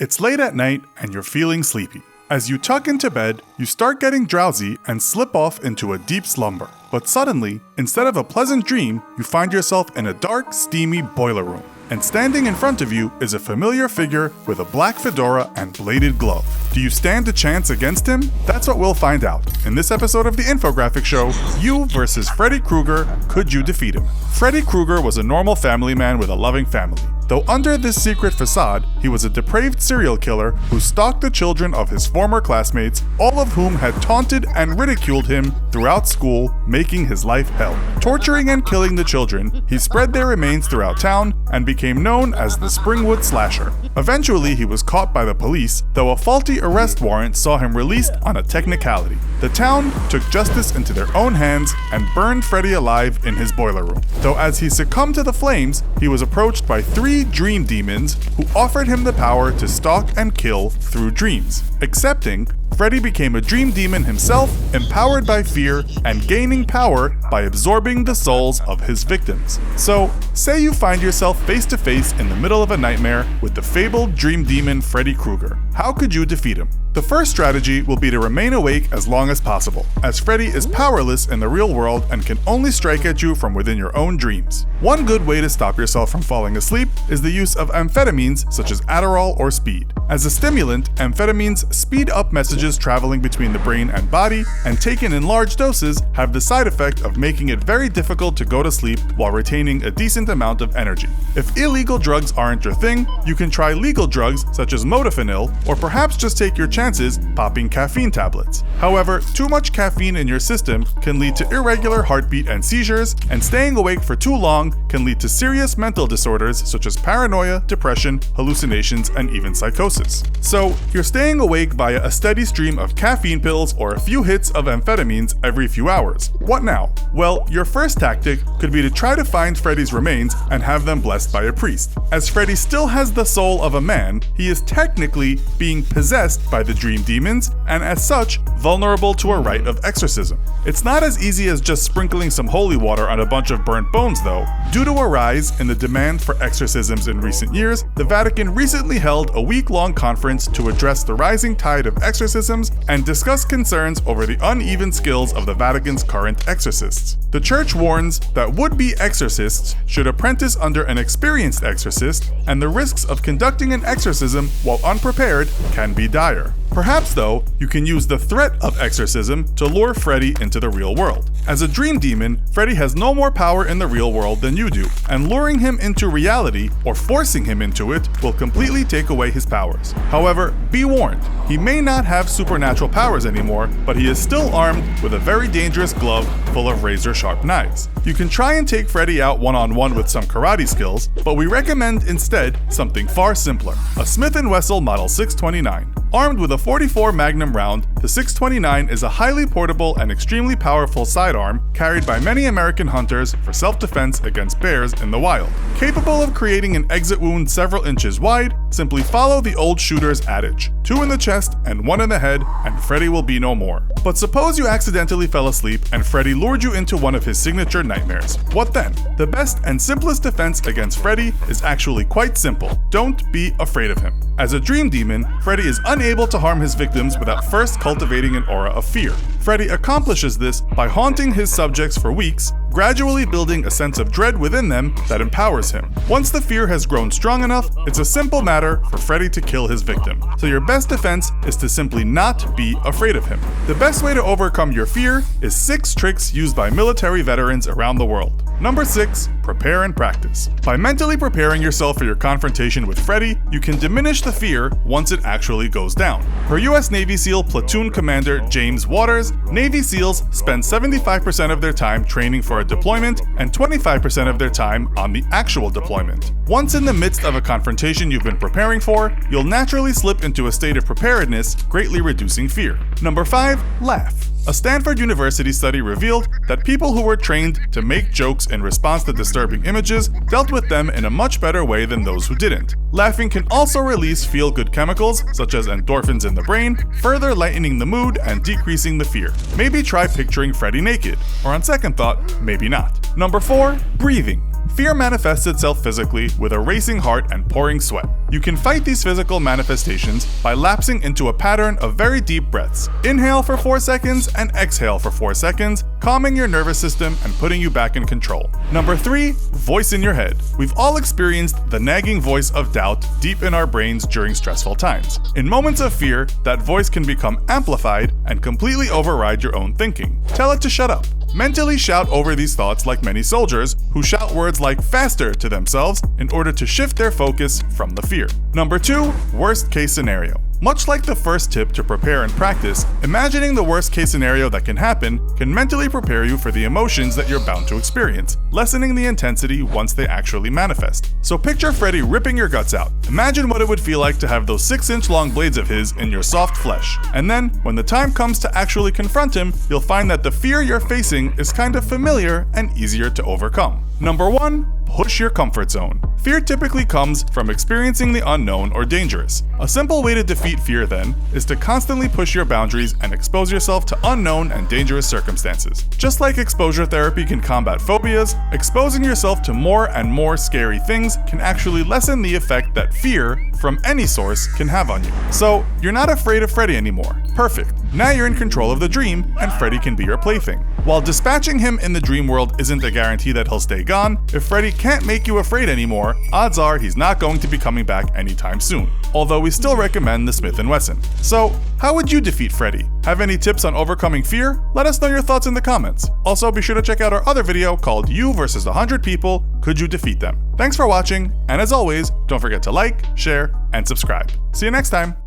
It's late at night and you're feeling sleepy. As you tuck into bed, you start getting drowsy and slip off into a deep slumber. But suddenly, instead of a pleasant dream, you find yourself in a dark, steamy boiler room. And standing in front of you is a familiar figure with a black fedora and bladed glove. Do you stand a chance against him? That's what we'll find out. In this episode of the Infographics show, you versus Freddy Krueger, could you defeat him? Freddy Krueger was a normal family man with a loving family. Though under this secret facade, he was a depraved serial killer who stalked the children of his former classmates, all of whom had taunted and ridiculed him throughout school, making his life hell. Torturing and killing the children, he spread their remains throughout town and became known as the Springwood Slasher. Eventually, he was caught by the police, though a faulty arrest warrant saw him released on a technicality. The town took justice into their own hands and burned Freddy alive in his boiler room. Though as he succumbed to the flames, he was approached by 3 dream demons who offered him the power to stalk and kill through dreams. Accepting, Freddy became a dream demon himself, empowered by fear and gaining power by absorbing the souls of his victims. So, say you find yourself face to face in the middle of a nightmare with the fabled dream demon Freddy Krueger. How could you defeat him? The first strategy will be to remain awake as long as possible, as Freddy is powerless in the real world and can only strike at you from within your own dreams. One good way to stop yourself from falling asleep is the use of amphetamines such as Adderall or speed. As a stimulant, amphetamines speed up messages traveling between the brain and body, and taken in large doses have the side effect of making it very difficult to go to sleep while retaining a decent amount of energy. If illegal drugs aren't your thing, you can try legal drugs such as modafinil, or perhaps just take your chances popping caffeine tablets. However, too much caffeine in your system can lead to irregular heartbeat and seizures, and staying awake for too long can lead to serious mental disorders such as paranoia, depression, hallucinations, and even psychosis. So, you're staying awake via a steady stream of caffeine pills or a few hits of amphetamines every few hours. What now? Well, your first tactic could be to try to find Freddy's remains and have them blessed by a priest. As Freddy still has the soul of a man, he is technically being possessed by the dream demons, and as such, vulnerable to a rite of exorcism. It's not as easy as just sprinkling some holy water on a bunch of burnt bones though. Due to a rise in the demand for exorcisms in recent years, the Vatican recently held a week-long conference to address the rising tide of exorcisms and discuss concerns over the uneven skills of the Vatican's current exorcists. The church warns that would-be exorcists should apprentice under an experienced exorcist, and the risks of conducting an exorcism while unprepared can be dire. Perhaps, though, you can use the threat of exorcism to lure Freddy into the real world. As a dream demon, Freddy has no more power in the real world than you do, and luring him into reality, or forcing him into it, will completely take away his powers. However, be warned, he may not have supernatural powers anymore, but he is still armed with a very dangerous glove full of razor-sharp knives. You can try and take Freddy out one-on-one with some karate skills, but we recommend instead something far simpler, a Smith & Wesson Model 629. Armed with a 44 Magnum round, the 629 is a highly portable and extremely powerful sidearm carried by many American hunters for self-defense against bears in the wild. Capable of creating an exit wound several inches wide, simply follow the old shooter's adage: 2 in the chest and 1 in the head, and Freddy will be no more. But suppose you accidentally fell asleep and Freddy lured you into one of his signature nightmares. What then? The best and simplest defense against Freddy is actually quite simple. Don't be afraid of him. As a dream demon, Freddy is unable to harm his victims without first cultivating an aura of fear. Freddy accomplishes this by haunting his subjects for weeks, gradually building a sense of dread within them that empowers him. Once the fear has grown strong enough, it's a simple matter for Freddy to kill his victim. So your best defense is to simply not be afraid of him. The best way to overcome your fear is 6 tricks used by military veterans around the world. Number 6, prepare and practice. By mentally preparing yourself for your confrontation with Freddy, you can diminish the fear once it actually goes down. Per US Navy SEAL Platoon Commander James Waters, Navy SEALs spend 75% of their time training for a deployment and 25% of their time on the actual deployment. Once in the midst of a confrontation you've been preparing for, you'll naturally slip into a state of preparedness, greatly reducing fear. Number 5, laugh. A Stanford University study revealed that people who were trained to make jokes in response to disturbing images dealt with them in a much better way than those who didn't. Laughing can also release feel-good chemicals, such as endorphins in the brain, further lightening the mood and decreasing the fear. Maybe try picturing Freddy naked, or on second thought, maybe not. Number 4, breathing. Fear manifests itself physically with a racing heart and pouring sweat. You can fight these physical manifestations by lapsing into a pattern of very deep breaths. Inhale for 4 seconds and exhale for 4 seconds, calming your nervous system and putting you back in control. Number 3, voice in your head. We've all experienced the nagging voice of doubt deep in our brains during stressful times. In moments of fear, that voice can become amplified and completely override your own thinking. Tell it to shut up. Mentally shout over these thoughts like many soldiers who shout words like faster to themselves in order to shift their focus from the fear. Number 2, worst case scenario. Much like the first tip to prepare and practice, imagining the worst case scenario that can happen can mentally prepare you for the emotions that you're bound to experience, lessening the intensity once they actually manifest. So picture Freddy ripping your guts out. Imagine what it would feel like to have those 6-inch long blades of his in your soft flesh. And then, when the time comes to actually confront him, you'll find that the fear you're facing is kind of familiar and easier to overcome. Number 1, push your comfort zone. Fear typically comes from experiencing the unknown or dangerous. A simple way to defeat fear, then, is to constantly push your boundaries and expose yourself to unknown and dangerous circumstances. Just like exposure therapy can combat phobias, exposing yourself to more and more scary things can actually lessen the effect that fear from any source can have on you. So, you're not afraid of Freddy anymore. Perfect. Now you're in control of the dream, and Freddy can be your plaything. While dispatching him in the dream world isn't a guarantee that he'll stay gone, if Freddy can't make you afraid anymore, odds are he's not going to be coming back anytime soon. Although we still recommend the Smith & Wesson. So, how would you defeat Freddy? Have any tips on overcoming fear? Let us know your thoughts in the comments. Also, be sure to check out our other video called You vs. 100 People, Could You Defeat Them? Thanks for watching, and as always, don't forget to like, share, and subscribe. See you next time!